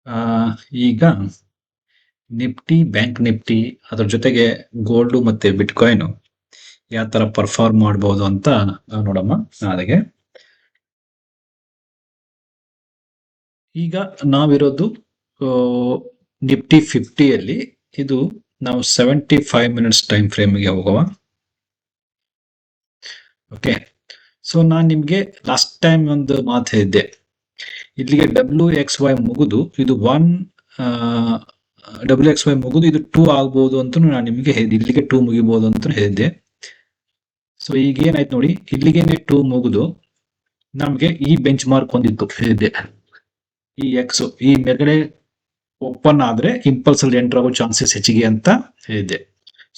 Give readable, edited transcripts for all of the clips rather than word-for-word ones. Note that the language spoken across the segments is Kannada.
ಆ, ಈಗ ನಿಫ್ಟಿ, ಬ್ಯಾಂಕ್ ನಿಫ್ಟಿ ಅದ್ರ ಜೊತೆಗೆ ಗೋಲ್ಡ್ ಮತ್ತೆ ಬಿಟ್ಕಾಯಿನ್ ಯಾವ ತರ ಪರ್ಫಾರ್ಮ್ ಮಾಡಬಹುದು ಅಂತ ನೋಡಮ್ಮ ನಾಳೆಗೆ. ಈಗ ನಾವಿರೋದು ನಿಫ್ಟಿ 50 ಇದು ನಾವು 75 ಮಿನಿಟ್ಸ್ ಟೈಮ್ ಫ್ರೇಮ್ಗೆ ಹೋಗುವ. ಓಕೆ, ಸೊ ನಾನು ನಿಮ್ಗೆ ಲಾಸ್ಟ್ ಟೈಮ್ ಒಂದು ಮಾತು ಹೇಳಿದ್ದೆ, ಇಲ್ಲಿಗೆ WXY ಮುಗಿದು ಇದು WXY ಮುಗಿದು ಇದು 2 ಆಗ್ಬಹುದು ಅಂತ ನಾನು ನಿಮಗೆ ಹೇಳಿದ್ದೆ, ಇಲ್ಲಿಗೆ 2 ಮುಗಿಬಹುದು ಅಂತ ಹೇಳಿದ್ದೆ. ಸೊ ಈಗ ಏನಾಯ್ತು ನೋಡಿ, ಇಲ್ಲಿಗೆನೆ 2 ಮುಗಿದು ನಮ್ಗೆ ಈ ಬೆಂಚ್ ಮಾರ್ಕ್ ಒಂದಿತ್ತು ಹೇಳಿದ್ದೆ, ಈ ಎಕ್ಸ್ ಈ ಮೇಲ್ಗಡೆ ಓಪನ್ ಆದ್ರೆ ಇಂಪಲ್ಸ್ ಅಲ್ಲಿ ಎಂಟರ್ ಆಗೋ ಚಾನ್ಸಸ್ ಹೆಚ್ಚಿಗೆ ಅಂತ ಹೇಳಿದ್ದೆ.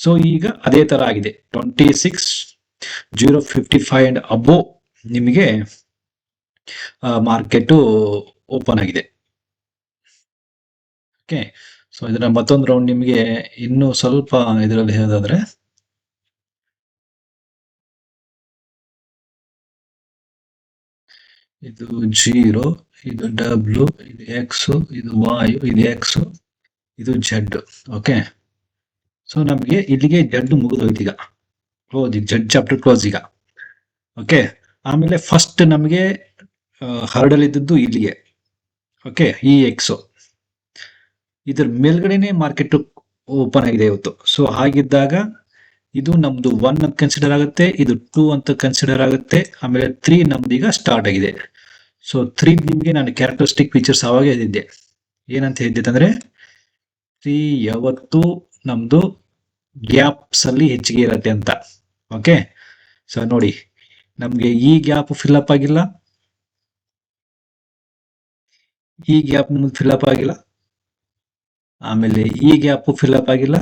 ಸೊ ಈಗ ಅದೇ ತರ ಆಗಿದೆ, 26,055 ಅಂಡ್ ಅಬೋ ನಿಮಗೆ ಮಾರ್ಕೆಟ್ ಓಪನ್ ಆಗಿದೆ. ಓಕೆ, ಸೊ ಇದರ ಮತ್ತೊಂದು ರೌಂಡ್ ನಿಮಗೆ ಇನ್ನೂ ಸ್ವಲ್ಪ ಇದರಲ್ಲಿ ಹೇಳೋದಾದ್ರೆ, ಇದು 0, ಇದು W, ಇದು X, ಇದು Y, ಇದು X, ಇದು Z. ಓಕೆ, ಸೊ ನಮಗೆ ಇಲ್ಲಿಗೆ Z ಮುಗಿದೋಯ್ತು, ಈಗ ಕ್ಲೋಸ್, ಈಗ Z ಚಾಪ್ಟರ್ ಕ್ಲೋಸ್ ಈಗ. ಓಕೆ, ಆಮೇಲೆ ಫಸ್ಟ್ ನಮಗೆ ಹರ್ಡಲ್ ಇದ್ದದ್ದು ಇಲ್ಲಿಗೆ. ಓಕೆ, ಈ X ಇದ್ರ ಮೇಲ್ಗಡೆನೆ ಮಾರ್ಕೆಟ್ ಓಪನ್ ಆಗಿದೆ ಇವತ್ತು. ಸೊ ಹಾಗಿದ್ದಾಗ ಇದು ನಮ್ದು 1 ಅಂತ ಕನ್ಸಿಡರ್ ಆಗುತ್ತೆ, ಇದು 2 ಅಂತ ಕನ್ಸಿಡರ್ ಆಗುತ್ತೆ, ಆಮೇಲೆ 3 ನಮ್ದು ಈಗ ಸ್ಟಾರ್ಟ್ ಆಗಿದೆ. ಸೊ 3 ನಿಮಗೆ ನಾನು ಕ್ಯಾರೆಕ್ಟರಿಸ್ಟಿಕ್ ಫೀಚರ್ಸ್ ಅವಾಗ ಹೇಳಿದ್ದೆ, ಏನಂತ ಹೇಳಿದ್ದೆ ಅಂದ್ರೆ 3 ಯಾವತ್ತು ನಮ್ದು ಗ್ಯಾಪ್ಸ್ ಅಲ್ಲಿ ಹೆಚ್ಚಿಗೆ ಇರತ್ತೆ ಅಂತ. ಓಕೆ, ಸೊ ನೋಡಿ ನಮ್ಗೆ ಈ ಗ್ಯಾಪ್ ಫಿಲ್ ಅಪ್ ಆಗಿಲ್ಲ, ಈ ಗ್ಯಾಪ್ ನಮ್ಗೆ ಫಿಲ್ ಅಪ್ ಆಗಿಲ್ಲ, ಆಮೇಲೆ ಈ ಗ್ಯಾಪ್ ಫಿಲ್ ಅಪ್ ಆಗಿಲ್ಲ,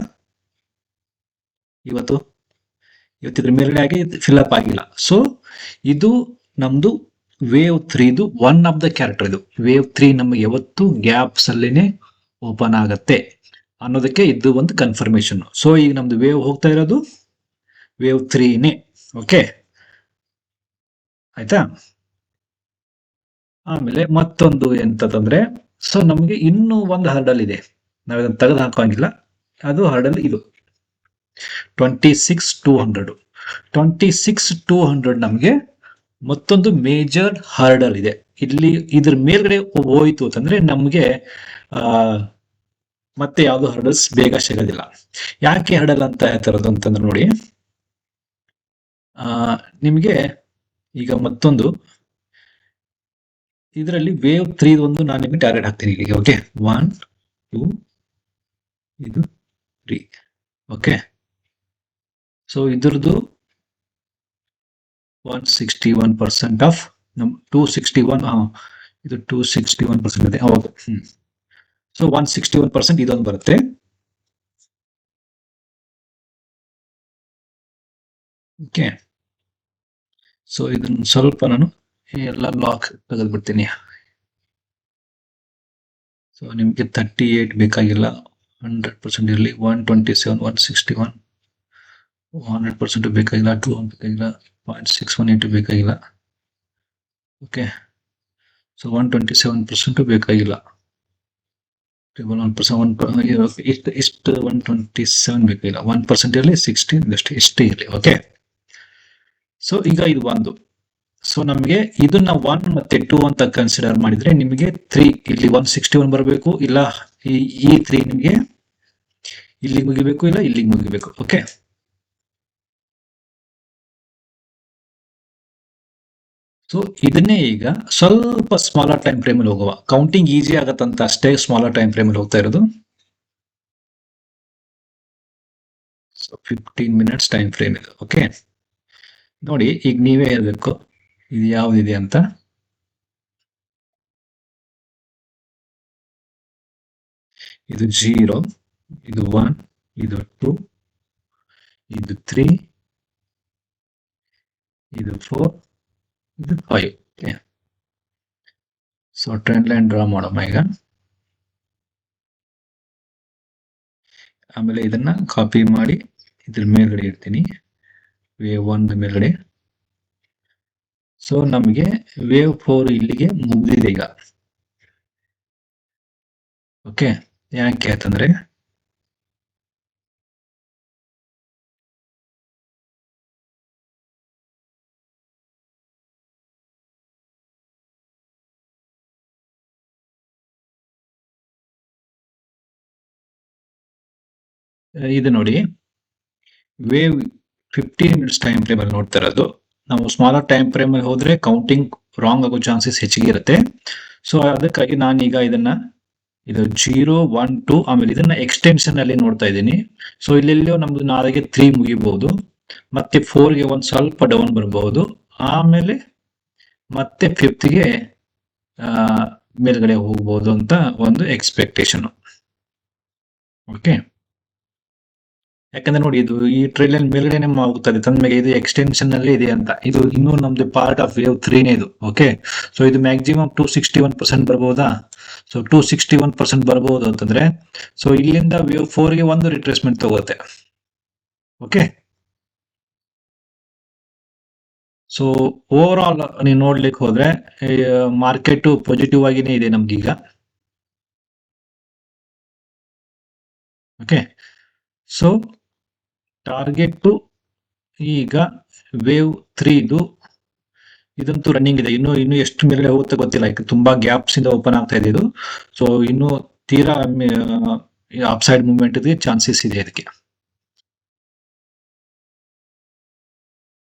ಇವತ್ತಿದ್ರ ಮೇಲ್ಗಡೆ ಆಗಿ ಫಿಲ್ ಅಪ್ ಆಗಿಲ್ಲ. ಸೊ ಇದು ನಮ್ದು wave 3 one of the character. ಇದು ವೇವ್ 3 ನಮಗೆ ಯಾವತ್ತು ಗ್ಯಾಪ್ಸ್ ಅಲ್ಲೇನೆ ಓಪನ್ ಆಗತ್ತೆ ಅನ್ನೋದಕ್ಕೆ ಇದು ಒಂದು ಕನ್ಫರ್ಮೇಶನ್. ಸೊ ಈಗ ನಮ್ದು ವೇವ್ ಹೋಗ್ತಾ ಇರೋದು ವೇವ್ 3ನೇ. ಓಕೆ, ಆಯ್ತಾ. ಆಮೇಲೆ ಮತ್ತೊಂದು ಎಂತಂದ್ರೆ, ಸೊ ನಮಗೆ ಇನ್ನೂ ಒಂದು ಹರ್ಡಲ್ ಇದೆ, ನಾವಿದನ್ನು ತೆಗೆದು ಹಾಕೋಂಗಿಲ್ಲ, ಅದು ಹರ್ಡಲ್ ಇದು 26,200. 26,200 ನಮಗೆ ಮತ್ತೊಂದು ಮೇಜರ್ ಹರ್ಡಲ್ ಇದೆ. ಇಲ್ಲಿ ಇದ್ರ ಮೇಲ್ಗಡೆ ಹೋಯ್ತು ಅಂತಂದ್ರೆ ನಮ್ಗೆ ಮತ್ತೆ ಯಾವ್ದು ಹರ್ಡಲ್ಸ್ ಬೇಗ ಸಿಗೋದಿಲ್ಲ. ಯಾಕೆ ಹರ್ಡಲ್ ಅಂತ ಹೇಳ್ತಾರದು ಅಂತಂದ್ರೆ ನೋಡಿ, ನಿಮಗೆ ಈಗ ಮತ್ತೊಂದು ಇದರಲ್ಲಿ ವೇವ್ 3 ಒಂದು ನಾನು ನಿಮಗೆ ಟಾರ್ಗೆಟ್ ಹಾಕ್ತೀನಿ ಇಲ್ಲಿಗೆ. ಓಕೆ, 1, 2, ಇದು 3. ಓಕೆ, ಸೊ ಇದ್ರದ್ದು 161% ಆಫ್ ನಮ್ 261, ಇದು 261% ಇದೆ. ಹೌದು, ಸೊ 161% ಇದೊಂದು ಬರುತ್ತೆ. ಓಕೆ, ಸೊ ಇದನ್ನ ಸ್ವಲ್ಪ ನಾನು ಎಲ್ಲ ಲಾಕ್ ತೆಗೆದ್ಬಿಡ್ತೀನಿ. ಸೊ ನಿಮ್ಗೆ 38 ಬೇಕಾಗಿಲ್ಲ, 100% ಇರಲಿ. 127, 161, 100% ಬೇಕಾಗಿಲ್ಲ, 2 ಬೇಕಾಗಿಲ್ಲ, 0.618 ಬೇಕಾಗಿಲ್ಲ. ಓಕೆ, ಸೊ 127% ಬೇಕಾಗಿಲ್ಲ, 127 ಬೇಕಾಗಿಲ್ಲ, 1% ಇರಲಿ, 16 ಇಷ್ಟೇ ಇರಲಿ. ಓಕೆ, ಸೊ ಈಗ ಇದು ಒಂದು. ಸೊ ನಮಗೆ ಇದನ್ನ 1 ಮತ್ತೆ 2 ಅಂತ ಕನ್ಸಿಡರ್ ಮಾಡಿದ್ರೆ ನಿಮಗೆ 3 ಇಲ್ಲಿ 161 ಬರಬೇಕು, ಇಲ್ಲ ಈ 3 ನಿಮಗೆ ಇಲ್ಲಿಗೆ ಮುಗಿಬೇಕು, ಇಲ್ಲ ಇಲ್ಲಿಗೆ ಮುಗಿಬೇಕು. ಓಕೆ, ಸೊ ಇದನ್ನೇ ಈಗ ಸ್ವಲ್ಪ ಸ್ಮಾಲರ್ ಟೈಮ್ ಫ್ರೇಮ್ ಅಲ್ಲಿ ಹೋಗುವ. ಕೌಂಟಿಂಗ್ ಈಸಿ ಆಗತ್ತಂತ ಅಷ್ಟೇ ಸ್ಮಾಲರ್ ಟೈಮ್ ಫ್ರೇಮ್ ಅಲ್ಲಿ ಹೋಗ್ತಾ ಇರೋದು. ಸೊ 15 ಮಿನಿಟ್ಸ್ ಟೈಮ್ ಫ್ರೇಮ್ ಇದು. ಓಕೆ, ನೋಡಿ ಈಗ ನೀವೇ ಹೇಳ್ಬೇಕು ಇದು ಯಾವ್ದಿದೆ ಅಂತ. ಇದು 0, ಇದು 1, ಇದು 2, ಇದು 3, ಇದು 4, ಇದು 5. Okay, so trend line draw ಮಾಡೋಣ ಈಗ. ಆಮೇಲೆ ಇದನ್ನ ಕಾಪಿ ಮಾಡಿ ಇದ್ರ ಮೇಲ್ಗಡೆ ಇಡ್ತೀನಿ, ವೇವ್ 1 ಮೇಲ್ಗಡೆ. ಸೊ ನಮಗೆ ವೇವ್ 4 ಇಲ್ಲಿಗೆ ಮುಗಿದಿದೆ ಈಗ. ಓಕೆ, ಯಾಕೆ ಅಂತಂದ್ರೆ ಇದು ನೋಡಿ, ವೇವ್ 15 ಮಿನಿಟ್ಸ್ ಟೈಮ್ ಫ್ರೇಮ್ ಅಲ್ಲಿ ನೋಡ್ತಾ ಇರೋದು. ನಾವು ಸ್ಮಾಲರ್ ಟೈಮ್ ಫ್ರೇಮ್ ಅಲ್ಲಿ ಹೋದ್ರೆ ಕೌಂಟಿಂಗ್ ರಾಂಗ್ ಆಗೋ ಚಾನ್ಸಸ್ ಹೆಚ್ಚಿಗೆ ಇರುತ್ತೆ. ಸೊ ಅದಕ್ಕಾಗಿ ನಾನೀಗ ಇದು 0, 1, 2 ಆಮೇಲೆ ಇದನ್ನ ಎಕ್ಸ್ಟೆನ್ಷನ್ ಅಲ್ಲಿ ನೋಡ್ತಾ ಇದ್ದೀನಿ. ಸೊ ಇಲ್ಲೆಲ್ಲೋ ನಮ್ದು 4ಗೆ 3 ಮುಗಿಬಹುದು, ಮತ್ತೆ 4ಗೆ ಒಂದ್ ಸ್ವಲ್ಪ ಡೌನ್ ಬರಬಹುದು, ಆಮೇಲೆ ಮತ್ತೆ 5ಗೆ ಮೇಲ್ಗಡೆ ಹೋಗ್ಬೋದು ಅಂತ ಒಂದು ಎಕ್ಸ್ಪೆಕ್ಟೇಷನ್. ಓಕೆ, ಯಾಕಂದ್ರೆ ನೋಡಿ, ಇದು ಈ ಟ್ರೈಲ್ ಮೇಲ್ಗಡೆ ಹೋಗ್ತದೆ ತಂದ್ಮೇಲೆ ಇದು ಎಕ್ಸ್ಟೆನ್ಷನ್ ಅಲ್ಲಿ ಇದೆ ಅಂತ. ಇದು ಇನ್ನೂ ನಮ್ದು ಪಾರ್ಟ್ ಆಫ್ ವೇವ್ 3 ಇದು. ಓಕೆ, ಸೊ ಇದು ಮ್ಯಾಕ್ಸಿಮಮ್ 261% ಬರ್ಬೋದಾ? ಸೊ 261% ಬರ್ಬೋದು ಅಂತಂದ್ರೆ, ಸೊ ಇಲ್ಲಿಂದ ವೇವ್ 4ಗೆ ಒಂದು ರಿಟ್ರೇಸ್ಮೆಂಟ್ ತಗೋತ್ತೆ. ಓಕೆ, ಸೊ ಓವರ್ ಆಲ್ ನೀವು ನೋಡ್ಲಿಕ್ಕೆ ಹೋದ್ರೆ ಮಾರ್ಕೆಟ್ ಪಾಸಿಟಿವ್ ಆಗಿನೇ ಇದೆ ನಮ್ಗೀಗ. ಓಕೆ, ಸೊ ಟಾರ್ಗೆಟ್ ಈಗ ವೇವ್ 3 ಇದಂತೂ ರನ್ನಿಂಗ್ ಇದೆ. ಇನ್ನು ಎಷ್ಟು ಮೇಲ್ಗಡೆ ಹೋಗುತ್ತೆ ಗೊತ್ತಿಲ್ಲ, ಈಗ ತುಂಬಾ ಗ್ಯಾಪ್ಸ್ ಇಂದ ಓಪನ್ ಆಗ್ತಾ ಇದೆ ಇದು. ಸೊ ಇನ್ನು ತೀರಾ ಅಪ್ಸೈಡ್ ಮೂವ್ಮೆಂಟ್ ಚಾನ್ಸಸ್ ಇದೆ ಅದಕ್ಕೆ.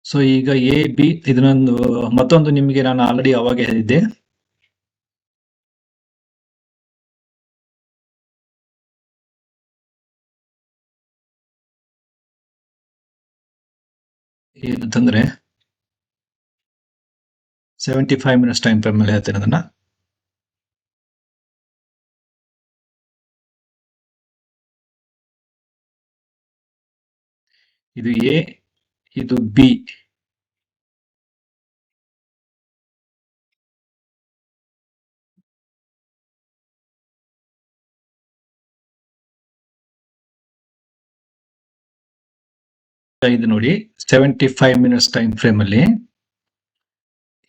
ಸೊ ಈಗ ಎ ಬಿ ಇದನ್ನೊಂದು ಮತ್ತೊಂದು ನಿಮಗೆ ನಾನು ಆಲ್ರೆಡಿ ಅವಾಗ ಹೇಳಿದ್ದೆ, ಏನಂತಂದ್ರೆ 75 ಮಿನಿಟ್ಸ್ ಟೈಮ್ ಫ್ರೇಮ್ ಮೇಲೆ ಹೇಳ್ತೇನೆ ಅದನ್ನ. ಇದು ಎ, ಇದು ಬಿ. ಇದು ನೋಡಿ 75 ಮಿನಿಟ್ಸ್ ಟೈಮ್ ಫ್ರೇಮ್ ಅಲ್ಲಿ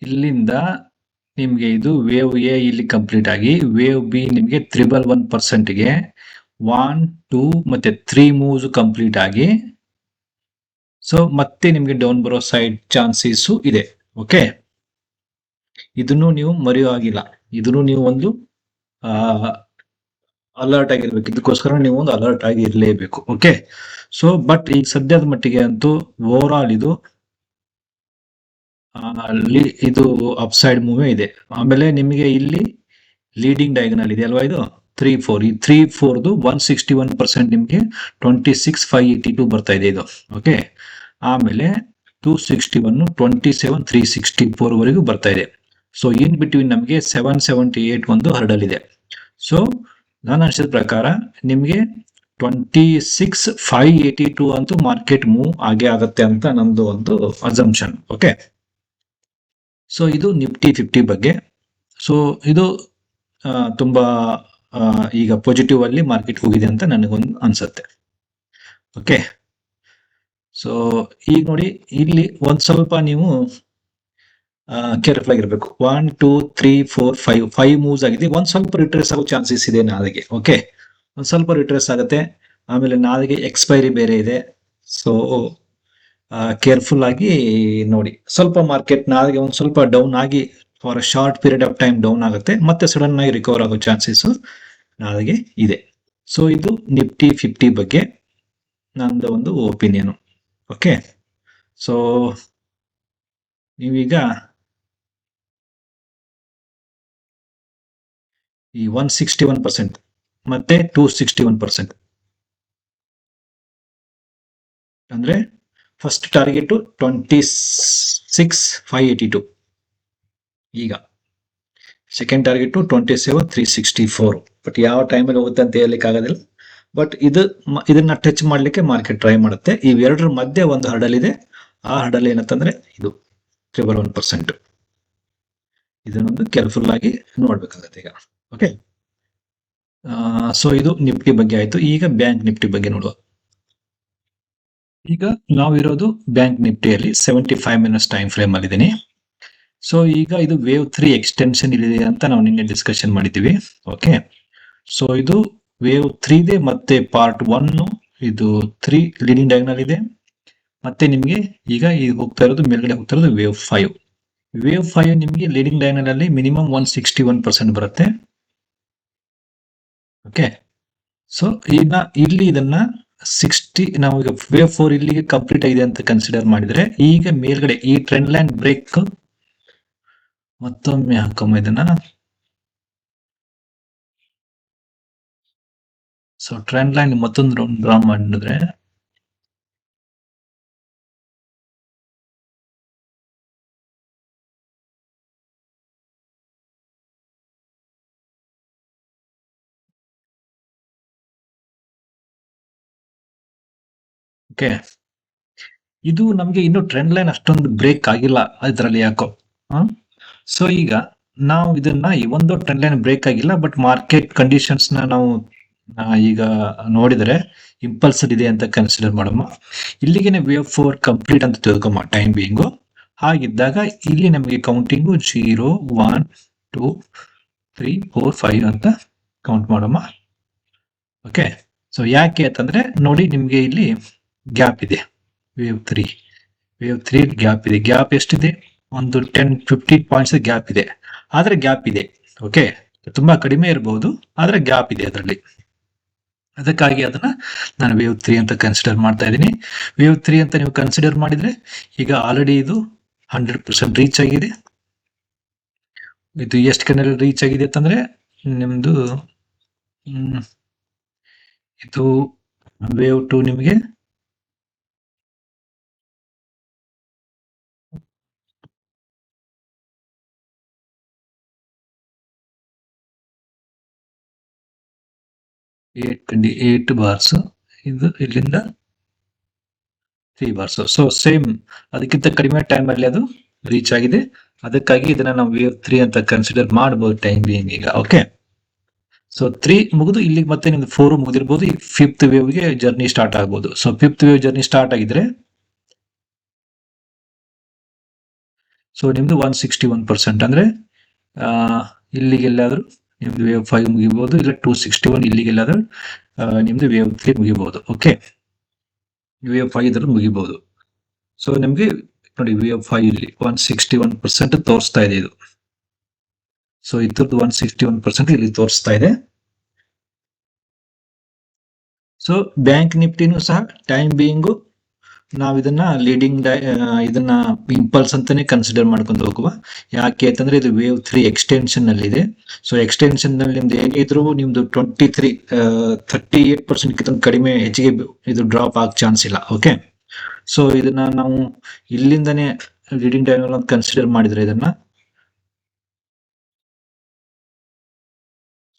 ಇಲ್ಲಿಂದ ನಿಮ್ಗೆ ಇದು ವೇವ್ ಎ ಇಲ್ಲಿ ಕಂಪ್ಲೀಟ್ ಆಗಿ, ವೇವ್ ಬಿ ನಿಮ್ಗೆ 111%ಗೆ 1, 2 ಮತ್ತೆ 3 ಮೂವ್ಸ್ ಕಂಪ್ಲೀಟ್ ಆಗಿ, ಸೊ ಮತ್ತೆ ನಿಮ್ಗೆ ಡೌನ್ ಬರೋ ಸೈಡ್ ಚಾನ್ಸಸ್ ಇದೆ. ಓಕೆ, ಇದನ್ನು ನೀವು ಮರೆಯೋ ಆಗಿಲ್ಲ, ಇದನ್ನು ನೀವು ಒಂದು ಅಲರ್ಟ್ ಆಗಿರ್ಬೇಕು. ಇದಕ್ಕೋಸ್ಕರ ನೀವು ಒಂದು ಅಲರ್ಟ್ ಆಗಿ ಇರಲೇಬೇಕು. ಓಕೆ, ಸೊ ಬಟ್ ಈಗ ಸದ್ಯದ ಮಟ್ಟಿಗೆ ಅಂತೂ ಓವರ್ ಆಲ್ ಇದು ಅಪ್ಸೈಡ್ ಮೂವೇ ಇದೆ. ಆಮೇಲೆ ನಿಮಗೆ ಇಲ್ಲಿ ಲೀಡಿಂಗ್ ಡಯಾಗನಲ್ ಇದೆ ಅಲ್ವಾ, ಇದು 3-4. ಈ 3-4 161% ನಿಮಗೆ 26,582 ಬರ್ತಾ ಇದೆ ಇದು. ಓಕೆ, ಆಮೇಲೆ 261, 27, 364 ವರೆಗೂ ಬರ್ತಾ ಇದೆ. ಸೊ ಇನ್ ಬಿಟ್ವೀನ್ ನಮಗೆ 778 ಒಂದು ಹರ್ಡಲ್ ಇದೆ. ಸೊ ನಾನು ಅನಿಸಿದ ಪ್ರಕಾರ ನಿಮಗೆ 26,582 ಅಂತೂ ಮಾರ್ಕೆಟ್ ಮೂವ್ ಆಗೇ ಆಗತ್ತೆ ಅಂತ ನಮ್ದು ಒಂದು ಅಸಂಪ್ಷನ್. ಓಕೆ, ಸೊ ಇದು ನಿಫ್ಟಿ 50 ಬಗ್ಗೆ. ಸೊ ಇದು ತುಂಬಾ ಈಗ ಪಾಸಿಟಿವ್ ಅಲ್ಲಿ ಮಾರ್ಕೆಟ್ ಹೋಗಿದೆ ಅಂತ ನನಗೊಂದು ಅನ್ಸುತ್ತೆ. ಓಕೆ, ಸೊ ಈಗ ನೋಡಿ, ಇಲ್ಲಿ ಒಂದ್ ಸ್ವಲ್ಪ ನೀವು ಕೇರ್ಫುಲ್ ಆಗಿರ್ಬೇಕು. 1, 2, 3, 4, 5 ಮೂವ್ಸ್ ಆಗಿದೆ. ಒಂದ್ ಸ್ವಲ್ಪ ರಿಟ್ರೇಸ್ ಆಗೋ ಚಾನ್ಸಸ್ ಇದೆ ನಾಳೆಗೆ. ಓಕೆ, ಒಂದ್ ಸ್ವಲ್ಪ ರಿಟ್ರೇಸ್ ಆಗುತ್ತೆ. ಆಮೇಲೆ ನಾಳೆಗೆ ಎಕ್ಸ್ಪೈರಿ ಬೇರೆ ಇದೆ. ಸೊ ಕೇರ್ಫುಲ್ ಆಗಿ ನೋಡಿ. ಸ್ವಲ್ಪ ಮಾರ್ಕೆಟ್ ನಾಳೆಗೆ ಒಂದ್ ಸ್ವಲ್ಪ ಡೌನ್ ಆಗಿ for a short period of time down ಆಗುತ್ತೆ, ಮತ್ತೆ ಸಡನ್ ಆಗಿ ರಿಕವರ್ ಆಗೋ ಚಾನ್ಸಸ್ ನಾಳೆಗೆ ಇದೆ. ಸೊ ಇದು ನಿಫ್ಟಿ 50 ಬಗ್ಗೆ ನಂದು ಒಂದು ಒಪಿನಿಯನ್. ಓಕೆ, ಸೊ ನೀವೀಗ ಈ 161% ಮತ್ತೆ 261%, ಅಂದ್ರೆ ಫಸ್ಟ್ ಟಾರ್ಗೆಟ್ 26,582, ಈಗ ಸೆಕೆಂಡ್ ಟಾರ್ಗೆಟ್ 27,364. ಬಟ್ ಯಾವ ಟೈಮಲ್ಲಿ ಹೋಗುತ್ತೆ ಅಂತ ಹೇಳಲಿಕ್ಕೆ ಆಗೋದಿಲ್ಲ. ಬಟ್ ಇದನ್ನ ಟಚ್ ಮಾಡ್ಲಿಕ್ಕೆ ಮಾರ್ಕೆಟ್ ಟ್ರೈ ಮಾಡುತ್ತೆ. ಇವೆರಡರ ಮಧ್ಯೆ ಒಂದು ಹರ್ಡಲ್ ಇದೆ. ಆ ಹರ್ಡಲ್ ಏನಂತಂದ್ರೆ ಇದು 111%. ಇದನ್ನೊಂದು ಕೇರ್ಫುಲ್ ಆಗಿ ನೋಡ್ಬೇಕಾಗತ್ತೆ ಈಗ. ಓಕೆ, ಸೊ ಇದು ನಿಫ್ಟಿ ಬಗ್ಗೆ ಆಯ್ತು. ಈಗ ಬ್ಯಾಂಕ್ ನಿಫ್ಟಿ ಬಗ್ಗೆ ನೋಡುವ. ಈಗ ನಾವಿರೋದು ಬ್ಯಾಂಕ್ ನಿಫ್ಟಿಯಲ್ಲಿ 75 ಮಿನಿಟ್ಸ್ ಟೈಮ್ ಫ್ರೇಮ್ ಅಲ್ಲಿ ಇದ್ದೀನಿ. ಸೊ ಈಗ ಇದು ವೇವ್ 3 ಎಕ್ಸ್ಟೆನ್ಷನ್ ಇದೆ ಅಂತ ನಾವು ನಿನ್ನೆ ಡಿಸ್ಕಷನ್ ಮಾಡಿದ್ದೀವಿ. ಓಕೆ, ಸೊ ಇದು ವೇವ್ 3 ಇದೆ, ಮತ್ತೆ ಪಾರ್ಟ್ 1 ಇದು 3 ಲೀಡಿಂಗ್ ಡಯಾಗ್ನಲ್ ಇದೆ. ಮತ್ತೆ ನಿಮಗೆ ಈಗ ಹೋಗ್ತಾ ಇರೋದು ಮೇಲ್ಗಡೆ ಹೋಗ್ತಾ ಇರೋದು ವೇವ್ 5. ವೇವ್ 5 ನಿಮಗೆ ಲೀಡಿಂಗ್ ಡಯಾಗ್ನಲ್ ಅಲ್ಲಿ ಮಿನಿಮಮ್ 161% ಬರುತ್ತೆ. ಓಕೆ, ಸೊ ಈಗ ಇಲ್ಲಿ ಇದನ್ನ 60 ನಾವು ಈಗ ವೇವ್ 4 ಇಲ್ಲಿಗೆ ಕಂಪ್ಲೀಟ್ ಆಗಿದೆ ಅಂತ ಕನ್ಸಿಡರ್ ಮಾಡಿದ್ರೆ, ಈಗ ಮೇಲ್ಗಡೆ ಈ ಟ್ರೆಂಡ್ ಲೈನ್ ಬ್ರೇಕ್ ಮತ್ತೊಮ್ಮೆ ಹಾಕಮ್ಮ ಇದನ್ನ. ಸೊ ಟ್ರೆಂಡ್ ಲೈನ್ ಮತ್ತೊಂದು ರೌಂಡ್ ಡ್ರಾ ಮಾಡಿದ್ರೆ ಓಕೆ, ಇದು ನಮ್ಗೆ ಇನ್ನು ಟ್ರೆಂಡ್ ಲೈನ್ ಅಷ್ಟೊಂದು ಬ್ರೇಕ್ ಆಗಿಲ್ಲ ಇದರಲ್ಲಿ ಯಾಕೋ. ಸೊ ಈಗ ನಾವು ಇದನ್ನ ಈ ಒಂದು ಟ್ರೆಂಡ್ ಲೈನ್ ಬ್ರೇಕ್ ಆಗಿಲ್ಲ, ಬಟ್ ಮಾರ್ಕೆಟ್ ಕಂಡೀಷನ್ಸ್ ನಾವು ಈಗ ನೋಡಿದರೆ ಇಂಪಲ್ಸ್ಡ್ ಇದೆ ಅಂತ ಕನ್ಸಿಡರ್ ಮಾಡಮ್ಮ. ಇಲ್ಲಿಗೆ ವೇವ್ 4 ಕಂಪ್ಲೀಟ್ ಅಂತ ತಿಳ್ಕೊಮ್ಮ ಟೈಮ್ ಬೀಯಿಂಗು. ಹಾಗಿದ್ದಾಗ ಇಲ್ಲಿ ನಮಗೆ ಕೌಂಟಿಂಗು 0 1 2 3 4 5 ಅಂತ ಕೌಂಟ್ ಮಾಡಮ್ಮ. ಓಕೆ, ಸೊ ಯಾಕೆ ಅಂತಂದ್ರೆ ನೋಡಿ, ನಿಮ್ಗೆ ಇಲ್ಲಿ ಗ್ಯಾಪ್ ಇದೆ. ವೇವ್ 3 ಗ್ಯಾಪ್ ಇದೆ. ಗ್ಯಾಪ್ ಎಷ್ಟಿದೆ? ಒಂದು 10-15 ಪಾಯಿಂಟ್ಸ್ ಗ್ಯಾಪ್ ಇದೆ, ಆದ್ರೆ ಗ್ಯಾಪ್ ಇದೆ. ಓಕೆ, ತುಂಬಾ ಕಡಿಮೆ ಇರಬಹುದು, ಆದ್ರೆ ಗ್ಯಾಪ್ ಇದೆ ಅದರಲ್ಲಿ. ಅದಕ್ಕಾಗಿ ಅದನ್ನ ನಾನು ವೇವ್ 3 ಅಂತ ಕನ್ಸಿಡರ್ ಮಾಡ್ತಾ ಇದ್ದೀನಿ. ವೇವ್ 3 ಅಂತ ನೀವು ಕನ್ಸಿಡರ್ ಮಾಡಿದ್ರೆ ಈಗ ಆಲ್ರೆಡಿ ಇದು 100% ರೀಚ್ ಆಗಿದೆ. ಇದು ಎಷ್ಟು ಕಡೆ ರೀಚ್ ಆಗಿದೆ ಅಂತಂದ್ರೆ ನಿಮ್ದು ಇದು ವೇವ್ 2 ನಿಮಗೆ ಏಟ್ ಬಾರ್ಸ್, ಇದು ಇಲ್ಲಿಂದ 3 ಬಾರ್ಸ್. ಸೊ ಸೇಮ್ ಅದಕ್ಕಿಂತ ಕಡಿಮೆ ಟೈಮ್ ಅಲ್ಲಿ ಅದು ರೀಚ್ ಆಗಿದೆ. ಅದಕ್ಕಾಗಿ ಇದನ್ನ ನಾವು ವೇವ್ 3 ಅಂತ ಕನ್ಸಿಡರ್ ಮಾಡಬಹುದು ಟೈಮ್ ಬೀಯಿಂಗ್ ಈಗ. ಓಕೆ, ಸೊ 3 ಮುಗಿದು ಇಲ್ಲಿಗೆ ಮತ್ತೆ ನಿಮ್ದು 4 ಮುಗಿದಿರ್ಬೋದು. ಈ 5th ವೇವ್ ಗೆ ಜರ್ನಿ ಸ್ಟಾರ್ಟ್ ಆಗ್ಬೋದು. So 5th wave journey start ಆಗಿದ್ರೆ ಸೊ ನಿಮ್ದು 161% ಅಂದ್ರೆ ಇಲ್ಲಿಗೆಲ್ಲಾದ್ರೂ ನಿಮ್ದು ವೇವ್ 5 ಮುಗಿಬಹುದು, ಇಲ್ಲ 261 ಇಲ್ಲಿಗೆಲ್ಲಾದ್ರೂ ನಿಮ್ದು ವೇವ್ 3 ಮುಗಿಬಹುದು. ಓಕೆ, ವೇವ್ 5 ಇದ್ರಲ್ಲಿ ಮುಗಿಬಹುದು. ಸೊ ನಿಮ್ಗೆ ನೋಡಿ ವೇವ್ 5 ಇಲ್ಲಿ 161% ತೋರಿಸ್ತಾ ಇದೆ ಇದು. ಸೊ ಇದ್ರದ್ದು 161% ಇಲ್ಲಿ ತೋರಿಸ್ತಾ ಇದೆ. ಸೊ ಬ್ಯಾಂಕ್ ನಿಫ್ಟಿನೂ ಸಹ ಟೈಮ್ ಬೀಯಿಂಗು ನಾವ್ ಇದನ್ನ ಲೀಡಿಂಗ್ ಇದನ್ನ ಇಂಪಲ್ಸ್ ಅಂತಾನೆ ಕನ್ಸಿಡರ್ ಮಾಡ್ಕೊಂಡು ಹೋಗುವ. ಯಾಕೆ ಅಂತಂದ್ರೆ ಇದು ವೇವ್ 3 ಎಕ್ಸ್ಟೆನ್ಷನ್ ನಲ್ಲಿ ಇದೆ. ಸೊ ಎಕ್ಸ್ಟೆನ್ಷನ್ ನಲ್ಲಿ ನಿಮ್ದು ಹೇಗಿದ್ರು ನಿಮ್ದು 38% ಕಡಿಮೆ ಹೆಚ್ಚಿಗೆ ಇದು ಡ್ರಾಪ್ ಆಗ ಚಾನ್ಸ್ ಇಲ್ಲ. ಓಕೆ, ಸೊ ಇದನ್ನ ನಾವು ಇಲ್ಲಿಂದನೇ ಲೀಡಿಂಗ್ ಡಯಾಗ್ನಲ್ ಅಂತ ಕನ್ಸಿಡರ್ ಮಾಡಿದ್ರೆ ಇದನ್ನ,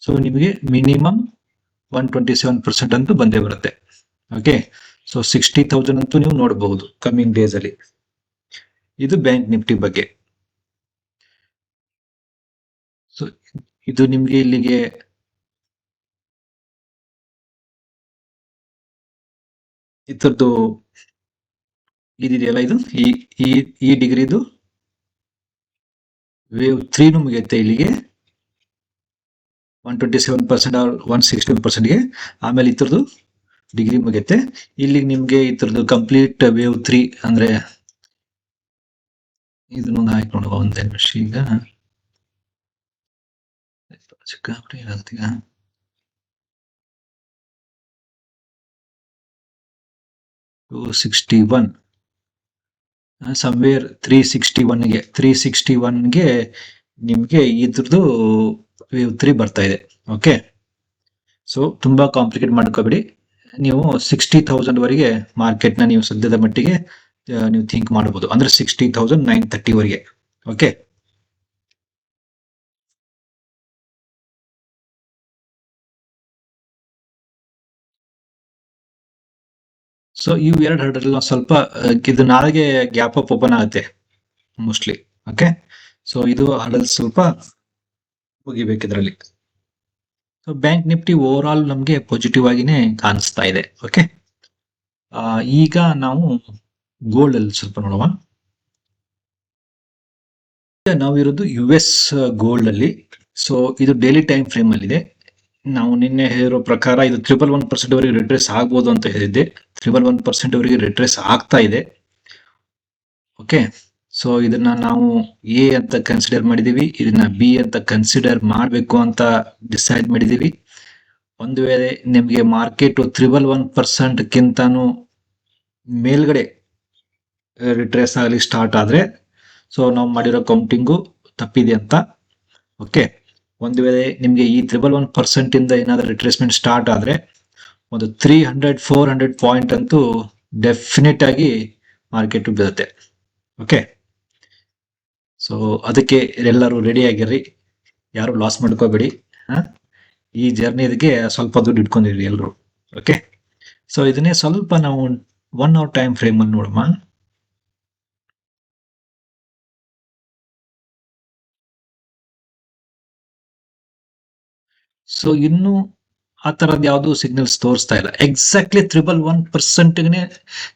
ಸೊ ನಿಮಗೆ ಮಿನಿಮಮ್ 127% ಅಂತೂ ಬಂದೇ ಬರುತ್ತೆ. ಓಕೆ, ಸೊ 60,000 ಅಂತೂ ನೀವು ನೋಡಬಹುದು ಕಮಿಂಗ್ ಡೇಸ್ ಅಲ್ಲಿ. ಇದು ಬ್ಯಾಂಕ್ ನಿಫ್ಟಿ ಬಗ್ಗೆ. ಸೊ ಇದು ನಿಮ್ಗೆ ಇಲ್ಲಿಗೆ ಇದ್ರದ್ದು ಇದಿದೆಯಲ್ಲ, ಇದು ಈ ಡಿಗ್ರಿದು ವೇವ್ 3 ಮುಗಿಯುತ್ತೆ ಇಲ್ಲಿಗೆ 127% ಆರ್ 161% ಗೆ. ಆಮೇಲೆ ಇದ್ರದ್ದು ಡಿಗ್ರಿ ಮುಗಿಯುತ್ತೆ ಇಲ್ಲಿ ನಿಮ್ಗೆ ಇದ್ರದ್ದು ಕಂಪ್ಲೀಟ್ ವೇವ್ 3 ಅಂದ್ರೆ ಇದನ್ನೊಂದು ಹಾಕಿ ನೋಡುವ ಒಂದೇ ನಿಮಿಷ. ಈಗ ಸಿಕ್ಕಾಪಟ್ಟೆ ಏನಾಗ್ತೀಗ 261 ಸಮ್ವೇರ್ 361ಗೆ ನಿಮ್ಗೆ ಇದ್ರದ್ದು ವೇವ್ 3 ಬರ್ತಾ ಇದೆ. ಓಕೆ, ಸೊ ತುಂಬಾ ಕಾಂಪ್ಲಿಕೇಟ್ ಮಾಡ್ಕೋಬೇಡಿ. ನೀವು 60,000 ವರೆಗೆ ಮಾರ್ಕೆಟ್ ನ ನೀವು ಸದ್ಯದ ಮಟ್ಟಿಗೆ ನೀವು ಥಿಂಕ್ ಮಾಡಬಹುದು, ಅಂದ್ರೆ 60,930 ವರೆಗೆ. ಓಕೆ, ಸೊ ಇವು ಎರಡು ಹರ್ಡಲ್ ಸ್ವಲ್ಪ ಇದು ನಾಳೆಗೆ ಗ್ಯಾಪ್ ಅಪ್ ಓಪನ್ ಆಗುತ್ತೆ ಮೋಸ್ಟ್ಲಿ. ಓಕೆ, ಸೊ ಇದು ಹರ್ಡಲ್ ಸ್ವಲ್ಪ ಮುಗಿಬೇಕು ಇದರಲ್ಲಿ. So bank Nifty over all ನಮ್ಗೆ ಪಾಸಿಟಿವ್ ಆಗಿನೇ ಕಾಣಿಸ್ತಾ ಇದೆ. ಓಕೆ, ಈಗ ನಾವು ಗೋಲ್ಡ್ ಅಲ್ಲಿ ಸ್ವಲ್ಪ ನೋಡುವ. ನಾವಿರೋದು US ಗೋಲ್ಡ್ ಅಲ್ಲಿ. ಸೊ ಇದು ಡೈಲಿ ಟೈಮ್ ಫ್ರೇಮ್ ಅಲ್ಲಿ ಇದೆ. ನಾವು ನಿನ್ನೆ ಹೇಳಿರೋ ಪ್ರಕಾರ ಇದು 111% ವರೆಗೆ ರಿಟ್ರೇಸ್ ಆಗ್ಬೋದು ಅಂತ ಹೇಳಿದ್ದೆ. 111% ವರೆಗೆ ರಿಟ್ರೇಸ್ ಆಗ್ತಾ ಇದೆ. ಓಕೆ, ಸೊ ಇದನ್ನ ನಾವು ಎ ಅಂತ ಕನ್ಸಿಡರ್ ಮಾಡಿದೀವಿ, ಇದನ್ನ ಬಿ ಅಂತ ಕನ್ಸಿಡರ್ ಮಾಡಬೇಕು ಅಂತ ಡಿಸೈಡ್ ಮಾಡಿದೀವಿ. ಒಂದು ವೇಳೆ ನಿಮಗೆ ಮಾರ್ಕೆಟ್ 111% ಗಿಂತಾನು ಮೇಲ್ಗಡೆ ರಿಟ್ರೇಸ್ ಆಗಲಿ ಸ್ಟಾರ್ಟ್ ಆದ್ರೆ, ಸೊ ನಾವು ಮಾಡಿರೋ ಕೌಂಟಿಂಗು ತಪ್ಪಿದೆ ಅಂತ. ಓಕೆ, ಒಂದು ವೇಳೆ ನಿಮಗೆ ಈ 111% ಇಂದ ಏನಾದರೂ ರಿಟ್ರೇಸ್ಮೆಂಟ್ ಸ್ಟಾರ್ಟ್ ಆದ್ರೆ ಒಂದು 300-400 ಪಾಯಿಂಟ್ ಅಂತೂ ಡೆಫಿನೆಟ್ ಆಗಿ ಮಾರ್ಕೆಟ್ ಬೀಳುತ್ತೆ. ಓಕೆ, ಸೊ ಅದಕ್ಕೆ ಎಲ್ಲರೂ ರೆಡಿ ಆಗಿರ್ರಿ, ಯಾರು ಲಾಸ್ ಮಾಡ್ಕೋಬೇಡಿ. ಈ ಜರ್ನಿಗೆ ಸ್ವಲ್ಪ ದುಡ್ಡು ಇಟ್ಕೊಂಡಿರಿ ಎಲ್ಲರೂ. ಓಕೆ, ಸೊ ಇದನ್ನೇ ಸ್ವಲ್ಪ ನಾವು 1 hour ಟೈಮ್ ಫ್ರೇಮ್ ಅಲ್ಲಿ ನೋಡಮ್ಮ. ಸೊ ಇನ್ನು ಆ ತರದ್ ಯಾವ್ದು ಸಿಗ್ನಲ್ಸ್ ತೋರಿಸ್ತಾ ಇಲ್ಲ. ಎಕ್ಸಾಕ್ಟ್ಲಿ 111%ಗೆ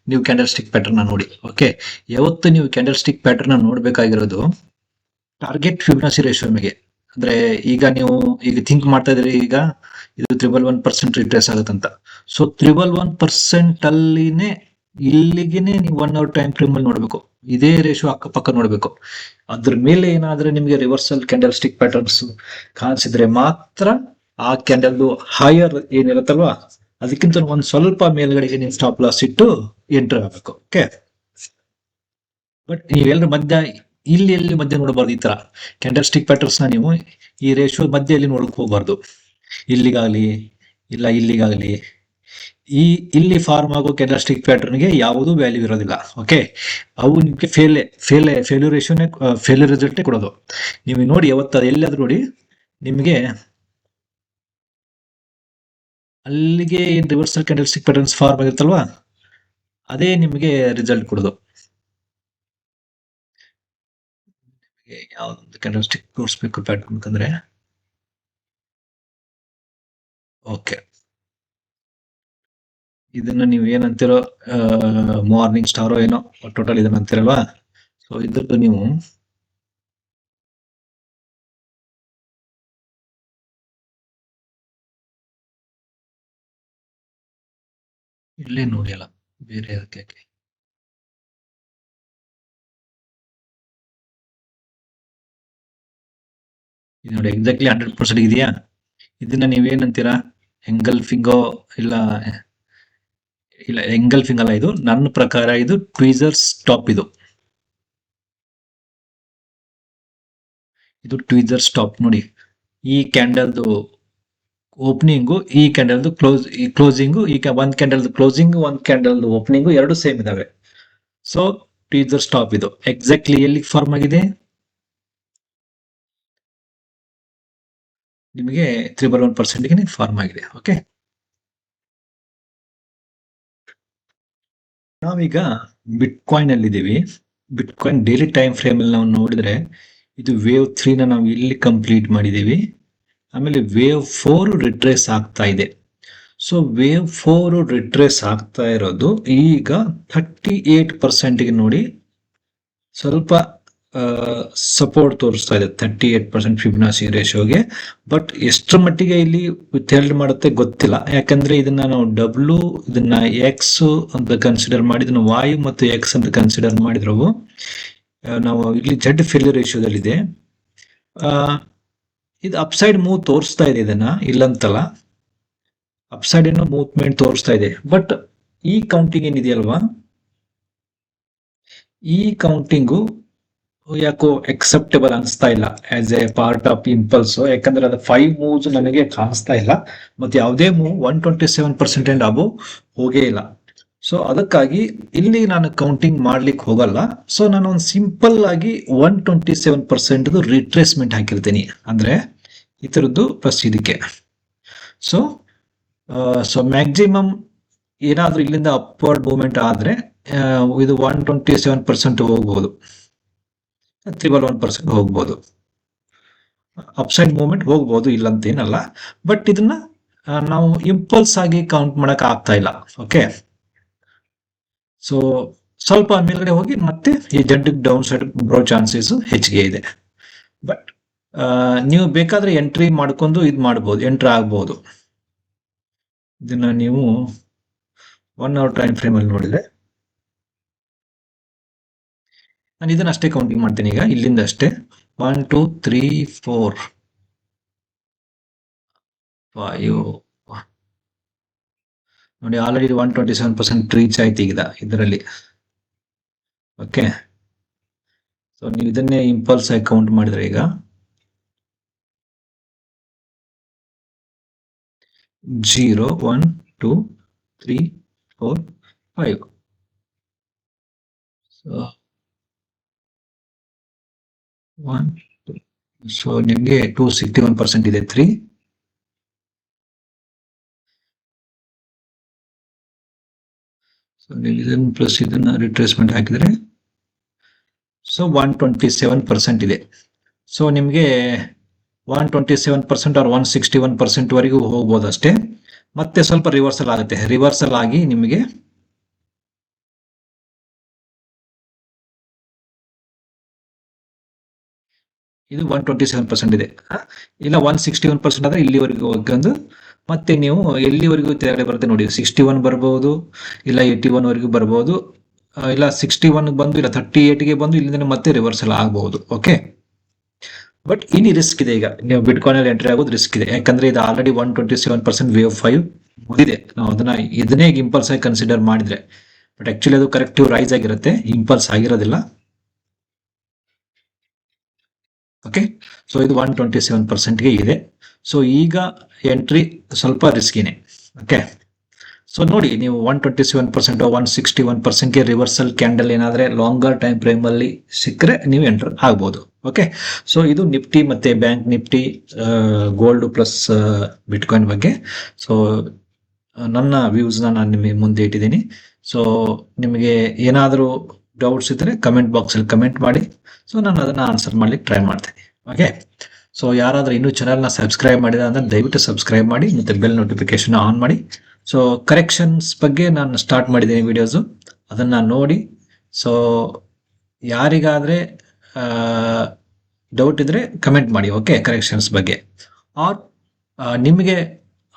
ನೀವು ಕ್ಯಾಂಡಲ್ ಸ್ಟಿಕ್ ಪ್ಯಾಟರ್ನ್ ನೋಡಿ. ಓಕೆ, ಯಾವತ್ತು ನೀವು ಕ್ಯಾಂಡಲ್ ಸ್ಟಿಕ್ ಪ್ಯಾಟರ್ನ್ ನೋಡ್ಬೇಕಾಗಿರೋದು ಟಾರ್ಗೆಟ್ ಫಿಬೊನಾಸಿ ರೇಷಿಯೋ ಮೇಲೆ. ಅಂದ್ರೆ ಈಗ ನೀವು ಥಿಂಕ್ ಮಾಡ್ತಾ ಇದ್ರಿ, ಈಗ ಇದು 111% ರಿಟ್ರೇಸ್ ಆಗುತ್ತಂತ. ಸೊ 111% ಅಲ್ಲಿನೇ ಇಲ್ಲಿಗೆನೆ ನೀವು 1 hour ಟೈಮ್ ಫ್ರೇಮ್ ಅಲ್ಲಿ ನೋಡ್ಬೇಕು. ಇದೇ ರೇಷಿಯೋ ಅಕ್ಕಪಕ್ಕ ನೋಡ್ಬೇಕು. ಅದ್ರ ಮೇಲೆ ಏನಾದ್ರೆ ನಿಮಗೆ ರಿವರ್ಸಲ್ ಕ್ಯಾಂಡಲ್ ಸ್ಟಿಕ್ ಪ್ಯಾಟರ್ನ್ಸ್ ಕಾಣಿಸಿದ್ರೆ ಮಾತ್ರ ಆ ಕ್ಯಾಂಡಲ್ ಹೈಯರ್ ಏನಿರುತ್ತಲ್ವಾ ಅದಕ್ಕಿಂತ ಒಂದ್ ಸ್ವಲ್ಪ ಮೇಲ್ಗಡೆಗೆ ನೀವು ಸ್ಟಾಪ್ ಲಾಸ್ ಇಟ್ಟು ಎಂಟರ್ ಆಗಬೇಕು. ಓಕೆ, ಬಟ್ ನೀವೆಲ್ಲರೂ ಮಧ್ಯ ಇಲ್ಲಿ ಮಧ್ಯೆ ನೋಡಬಾರ್ದು. ಈ ತರ ಕ್ಯಾಂಡಲ್ ಸ್ಟಿಕ್ ಪ್ಯಾಟರ್ನ್ಸ್ ನ ನೀವು ಈ ರೇಷಿಯೋ ಮಧ್ಯೆಯಲ್ಲಿ ನೋಡಕ್ ಹೋಗ್ಬಾರ್ದು. ಇಲ್ಲಿಗಾಗ್ಲಿ ಇಲ್ಲ ಇಲ್ಲಿಗಾಗ್ಲಿ, ಇಲ್ಲಿ ಫಾರ್ಮ್ ಆಗೋ ಕ್ಯಾಂಡಲ್ ಸ್ಟಿಕ್ ಪ್ಯಾಟರ್ನ್ಗೆ ಯಾವುದೂ ವ್ಯಾಲ್ಯೂ ಇರೋದಿಲ್ಲ. ಓಕೆ, ಅವು ನಿಮ್ಗೆ ಫೇಲ್ಯೂರ್ ರೇಷಿಯೋನೇ ಫೇಲ್ಯೂರ್ ರಿಸಲ್ಟೇ ಕೊಡೋದು. ನೀವು ನೋಡಿ ಯಾವತ್ತ ಎಲ್ಲಾದ್ರೂ ನೋಡಿ ನಿಮಗೆ ಅಲ್ಲಿಗೆ reversal candle stick patterns form ಆಗಿರುತ್ತಲ್ವಾ ಅದೇ ನಿಮಗೆ ರಿಸಲ್ಟ್ ಕೊಡೋದು. ಯಾವ್ದೊಂದು ಕ್ಯಾಂಡಲ್ ಸ್ಟಿಕ್ ತೋರಿಸ್ಬೇಕು ಪ್ಯಾಟರ್ನ್ ಅಂತಂದ್ರೆ, ಓಕೆ, ಇದನ್ನ ನೀವು ಏನಂತಿರೋ ಮಾರ್ನಿಂಗ್ ಸ್ಟಾರೋ ಏನೋ ಟೋಟಲ್ ಇದನ್ನ ಅಂತಿರಲ್ವಾ. ಸೊ ಇದ್ರದ್ದು ನೀವು ಇಲ್ಲೇ ನೋಡಿ ಅಲ್ಲ, ಬೇರೆ ಅದಕ್ಕೆ ಇದು ನೋಡಿ ಎಕ್ಸಾಕ್ಟ್ಲಿ 100% ಇದೆಯಾ. ಇದನ್ನ ನೀವೇನಂತೀರಾ, ಎಂಗಲ್ಫಿಂಗೋ ಇಲ್ಲ ಇಲ್ಲ ಎಂಗಲ್ಫಿಂಗ್ ಅಲ್ಲ, ಇದು ನನ್ನ ಪ್ರಕಾರ ಇದು ಟ್ವೀಸರ್ ಸ್ಟಾಪ್. ಇದು ಟ್ವೀಸರ್ ಸ್ಟಾಪ್ ನೋಡಿ. ಈ ಕ್ಯಾಂಡಲ್ದು ಓಪನಿಂಗು, ಈ ಕ್ಯಾಂಡಲ್ದು ಕ್ಲೋಸಿಂಗು, ಈಗ ಒಂದ್ ಕ್ಯಾಂಡಲ್ದು ಕ್ಲೋಸಿಂಗ್ ಒಂದ್ ಕ್ಯಾಂಡಲ್ದು ಓಪನಿಂಗು ಎರಡು ಸೇಮ್ ಇದಾವೆ. ಸೊ ಟ್ವೀಸರ್ ಸ್ಟಾಪ್ ಇದು ಎಕ್ಸಾಕ್ಟ್ಲಿ ಎಲ್ಲಿ ಫಾರ್ಮ್ ಆಗಿದೆ, ನಿಮಗೆ 111%ಗೆ ಫಾರ್ಮ್ ಆಗಿದೆ. ಓಕೆ, ನಾವೀಗ ಬಿಟ್ ಕಾಯಿನ್ ಅಲ್ಲಿ ಇದೀವಿ. ಬಿಟ್ ಕಾಯಿನ್ ಡೈಲಿ ಟೈಮ್ ಫ್ರೇಮ್ ಅಲ್ಲಿ ನಾವು ನೋಡಿದ್ರೆ ಇದು ವೇವ್ 3 ನ ನಾವು ಇಲ್ಲಿ ಕಂಪ್ಲೀಟ್ ಮಾಡಿದೀವಿ. ಆಮೇಲೆ ವೇವ್ 4 ರಿಟ್ರೇಸ್ ಆಗ್ತಾ ಇದೆ. ಸೊ ವೇವ್ 4 ರಿಟ್ರೇಸ್ ಆಗ್ತಾ ಇರೋದು ಈಗ 38%ಗೆ ನೋಡಿ ಸ್ವಲ್ಪ ಸಪೋರ್ಟ್ ತೋರಿಸ್ತಾ ಇದೆ 38% ಫಿಬೊನಾಸಿ ರೇಷಿಯೋಗೆ. ಬಟ್ ಎಷ್ಟರ ಮಟ್ಟಿಗೆ ಇಲ್ಲಿ ವಿಥೆಲ್ಡ್ ಮಾಡುತ್ತೆ ಗೊತ್ತಿಲ್ಲ, ಯಾಕಂದ್ರೆ ಇದನ್ನ ನಾವು ಡಬ್ಲ್ಯೂ, ಇದನ್ನ ಎಕ್ಸ್ ಅಂತ ಕನ್ಸಿಡರ್ ಮಾಡಿ, ಇದನ್ನ ವಾಯು ಮತ್ತು ಎಕ್ಸ್ ಅಂತ ಕನ್ಸಿಡರ್ ಮಾಡಿದ್ರು. ನಾವು ಇಲ್ಲಿ ಜೆಡ್ ಫೇಲ್ಯೂರ್ ರೇಷಿಯೋದಲ್ಲಿದೆ. ಇದು ಅಪ್ಸೈಡ್ ಮೂವ್ ತೋರಿಸ್ತಾ ಇದೆ, ಇದನ್ನ ಇಲ್ಲಂತಲ್ಲ, ಅಪ್ಸೈಡ್ ಏನೋ ಮೂವ್ಮೆಂಟ್ ತೋರಿಸ್ತಾ ಇದೆ. ಬಟ್ ಈ ಕೌಂಟಿಂಗ್ ಏನಿದೆಯಲ್ವಾ, ಈ ಕೌಂಟಿಂಗು ಯಾಕೋ ಎಕ್ಸೆಪ್ಟೇಬಲ್ ಅನಿಸ್ತಾ ಇಲ್ಲ as A part of impulse. ಯಾಕಂದ್ರೆ ಅದು 5 ಮೂವ್ಸ್ ನನಗೆ ಕಾಣಿಸ್ತಾ ಇಲ್ಲ, ಮತ್ತೆ ಯಾವುದೇ ಮೂವ್ 127% ಅಬೋ ಹೋಗೇ ಇಲ್ಲ. ಸೊ ಅದಕ್ಕಾಗಿ ಇಲ್ಲಿ ನಾನು ಕೌಂಟಿಂಗ್ ಮಾಡ್ಲಿಕ್ಕೆ ಹೋಗಲ್ಲ. ಸೊ ನಾನು ಒಂದು ಸಿಂಪಲ್ ಆಗಿ 127% ರಿಟ್ರೇಸ್ಮೆಂಟ್ ಹಾಕಿರ್ತೀನಿ, ಅಂದ್ರೆ ಈ ತರದ್ದು ಪ್ಲಸ್ ಇದಕ್ಕೆ. ಸೊ ಮ್ಯಾಕ್ಸಿಮಮ್ ಏನಾದ್ರೂ ಇಲ್ಲಿಂದ ಅಪ್ವರ್ಡ್ ಮೂವ್ಮೆಂಟ್ ಆದ್ರೆ ಇದು 127% ಹೋಗ್ಬೋದು, 111% ಹೋಗ್ಬೋದು, ಅಪ್ಸೈಡ್ ಮೂವ್ಮೆಂಟ್ ಹೋಗ್ಬೋದು, ಇಲ್ಲಂತೇನಲ್ಲ. ಬಟ್ ಇದನ್ನ ನಾವು ಇಂಪಲ್ಸ್ ಆಗಿ ಕೌಂಟ್ ಮಾಡಕ್ ಆಗ್ತಾ ಇಲ್ಲ. ಓಕೆ, ಸೊ ಸ್ವಲ್ಪ ಮೇಲ್ಗಡೆ ಹೋಗಿ ಮತ್ತೆ ಈ ಜೆಡ್ ಡೌನ್ ಸೈಡ್ ಬರೋ ಚಾನ್ಸಸ್ ಹೆಚ್ಚಿಗೆ ಇದೆ. ಬಟ್ ನೀವು ಬೇಕಾದ್ರೆ ಎಂಟ್ರಿ ಮಾಡ್ಕೊಂಡು ಇದು ಮಾಡ್ಬೋದು, ಎಂಟ್ರಿ ಆಗ್ಬೋದು. ಇದನ್ನ ನೀವು 1 hour ಟೈಮ್ ಫ್ರೇಮ್ ಅಲ್ಲಿ ನೋಡಿದ್ರೆ ನಾನು ಇದನ್ನ ಅಷ್ಟೇ ಕೌಂಟಿಂಗ್ ಮಾಡ್ತೀನಿ ಈಗ, ಇಲ್ಲಿಂದ ಅಷ್ಟೇ 1 2 3 4 5 ನೋಡಿ, ಆಲ್ರೆಡಿ 127% ರೀಚ್ ಆಯ್ತು ಈಗ ಇದರಲ್ಲಿ. ಓಕೆ, ಸೊ ನೀವು ಇದನ್ನೇ ಇಂಪಲ್ಸ್ ಆಗಿ ಕೌಂಟ್ ಮಾಡಿದ್ರೆ ಈಗ 0 1 2 3 4 5. ಸೊ 1 2, ಸೊ ನಿಮಗೆ 261% ಇದೆ 3. ಸೊ ನೀವು ಇದನ್ನು ಪ್ಲಸ್ ಇದನ್ನ ರಿಟ್ರೇಸ್ಮೆಂಟ್ ಹಾಕಿದ್ರೆ ಸೊ 127% ಇದೆ. ಸೊ ನಿಮಗೆ 127% ಆರ್ 161% ವರೆಗೂ ಹೋಗ್ಬೋದು ಅಷ್ಟೇ. ಮತ್ತೆ ಸ್ವಲ್ಪ ರಿವರ್ಸಲ್ ಆಗುತ್ತೆ, ರಿವರ್ಸಲ್ ಆಗಿ ನಿಮಗೆ ಇದು 127% ಇದೆ, ಇಲ್ಲ 161% ಆದ್ರೆ ಇಲ್ಲಿವರೆಗೂ ಹೋಗ್ಕೊಂಡು ಮತ್ತೆ ನೀವು ಎಲ್ಲಿವರೆಗೂ ತೆರಳಿ ಬರುತ್ತೆ ನೋಡಿ, 61 ಬರ್ಬೋದು, ಇಲ್ಲ 81 ವರೆಗೂ ಬರ್ಬೋದು, ಇಲ್ಲ 61 ಬಂದು, ಇಲ್ಲ 38ಗೆ ಬಂದು ಇಲ್ಲಿಂದ ಮತ್ತೆ ರಿವರ್ಸಲ್ ಆಗಬಹುದು. ಓಕೆ, ಬಟ್ ಇಲ್ಲಿ ರಿಸ್ಕ್ ಇದೆ. ಈಗ ನೀವು ಬಿಟ್ಕಾಯಿನ್ ಅಲ್ಲಿ ಎಂಟ್ರಿ ಆಗೋದು ರಿಸ್ಕ್ ಇದೆ, ಯಾಕಂದ್ರೆ ಇದು ಆಲ್ರೆಡಿ 127% ವೇವ್ 5 ಮುಗಿದಿದೆ. ನಾವು ಇದನ್ನೇ ಇಂಪಲ್ಸ್ ಆಗಿ ಕನ್ಸಿಡರ್ ಮಾಡಿದ್ರೆ, ಬಟ್ ಆಕ್ಚುಲಿ ಅದು ಕರೆಕ್ಟಿವ್ ರೈಸ್ ಆಗಿರುತ್ತೆ, ಇಂಪಲ್ಸ್ ಆಗಿರೋದಿಲ್ಲ. ಓಕೆ, ಸೊ ಇದು 127%ಗೆ ಇದೆ. ಸೊ ಈಗ ಎಂಟ್ರಿ ಸ್ವಲ್ಪ ರಿಸ್ಕಿನೇ. ಓಕೆ, ಸೊ ನೋಡಿ, ನೀವು 127% 161%ಗೆ ರಿವರ್ಸಲ್ ಕ್ಯಾಂಡಲ್ ಏನಾದ್ರೆ ಲಾಂಗರ್ ಟೈಮ್ ಫ್ರೇಮ್ ಅಲ್ಲಿ ಸಿಕ್ಕರೆ ನೀವು ಎಂಟರ್ ಆಗ್ಬೋದು. ಓಕೆ, ಸೊ ಇದು ನಿಫ್ಟಿ ಮತ್ತೆ bank Nifty, gold plus bitcoin ಬಗ್ಗೆ. ಸೊ ನನ್ನ ವ್ಯೂಸ್ನ ನಾನು ನಿಮಗೆ ಮುಂದೆ ಇಟ್ಟಿದ್ದೀನಿ. ಸೊ ನಿಮಗೆ ಏನಾದರೂ ಡೌಟ್ಸ್ ಇದ್ದರೆ ಕಮೆಂಟ್ ಬಾಕ್ಸಲ್ಲಿ ಕಮೆಂಟ್ ಮಾಡಿ, ಸೊ ನಾನು ಅದನ್ನು ಆನ್ಸರ್ ಮಾಡ್ಲಿಕ್ಕೆ ಟ್ರೈ ಮಾಡ್ತೀನಿ. ಓಕೆ, ಸೊ ಯಾರಾದರೂ ಇನ್ನೂ ಚಾನಲ್ನ ಸಬ್ಸ್ಕ್ರೈಬ್ ಮಾಡಿದ ಅಂದರೆ ದಯವಿಟ್ಟು ಸಬ್ಸ್ಕ್ರೈಬ್ ಮಾಡಿ ಮತ್ತು ಬೆಲ್ ನೋಟಿಫಿಕೇಶನ್ ಆನ್ ಮಾಡಿ. ಸೊ ಕರೆಕ್ಷನ್ಸ್ ಬಗ್ಗೆ ನಾನು ಸ್ಟಾರ್ಟ್ ಮಾಡಿದ್ದೀನಿ ವಿಡಿಯೋಸು, ಅದನ್ನು ನೋಡಿ. ಸೊ ಯಾರಿಗಾದರೆ ಡೌಟ್ ಇದ್ದರೆ ಕಮೆಂಟ್ ಮಾಡಿ. ಓಕೆ, ಕರೆಕ್ಷನ್ಸ್ ಬಗ್ಗೆ ಆರ್ ನಿಮಗೆ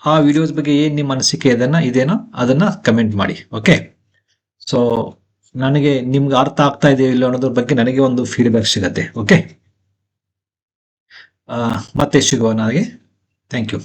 ಆ ವಿಡಿಯೋಸ್ ಬಗ್ಗೆ ಏನು ನಿಮ್ಮ ಅನಿಸಿಕೆ ಇದೇನೋ ಅದನ್ನು ಕಮೆಂಟ್ ಮಾಡಿ. ಓಕೆ, ಸೊ ನನಗೆ ನಿಮ್ಗೆ ಅರ್ಥ ಆಗ್ತಾ ಇದೆಯೋ ಇಲ್ಲ ಅನ್ನೋದ್ರ ಬಗ್ಗೆ ನನಗೆ ಒಂದು ಫೀಡ್ಬ್ಯಾಕ್ ಸಿಗತ್ತೆ. ಓಕೆ, ಮತ್ತೆ ಸಿಗುವ ನನಗೆ. Thank you.